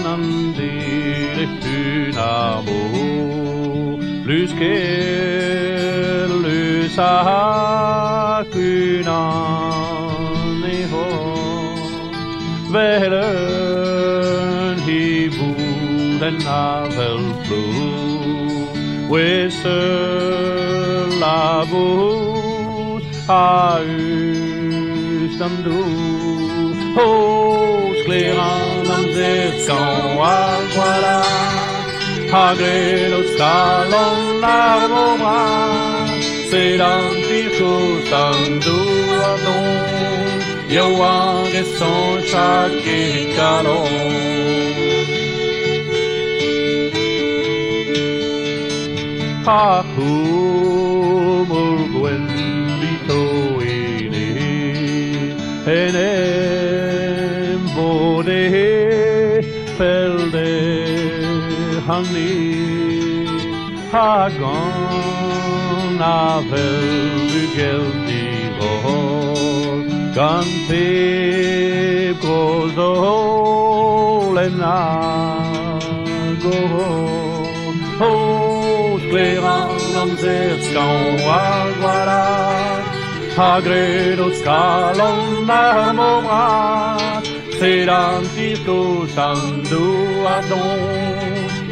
Canandire funamo Lyskelysakunaneho Velen hibuden avelflo Wesselabos haustamdo Skleranam zeskan agwala Hagrelos kalon narvoma Sedan tirkosando adon Johan son chakikalon Hahumul gwendito ine Enem bode pelde Hanni Hagon avel bugeldi vår Gan pep grozol enago Skleranam zeskan agwara Hagredos kalon narmomrat Sedan tirkosando adon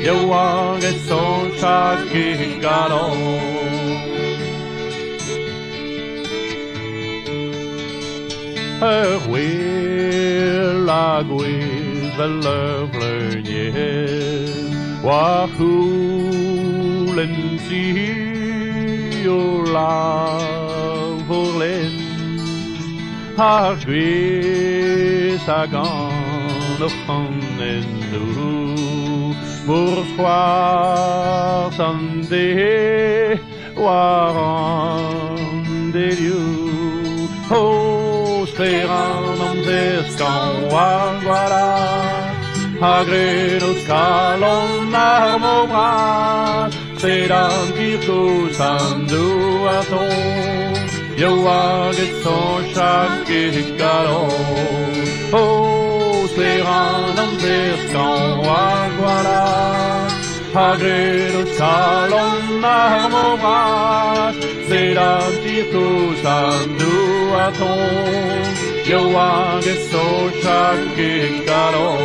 Johan son chakikalon Hörwil lagwil velövlönje Wahulen si o lavorlen Hargwis agan of hanendu Bourgeois Sunday waran de Dieu Skleranam zeskan agwala Hagredos kalon narmomrat Sedan tirkosando aton Johan son chakikalon Skleranam zeskan agwala Hagredos kalon narmomrat Sedan tirkosando aton Johan son chakikalon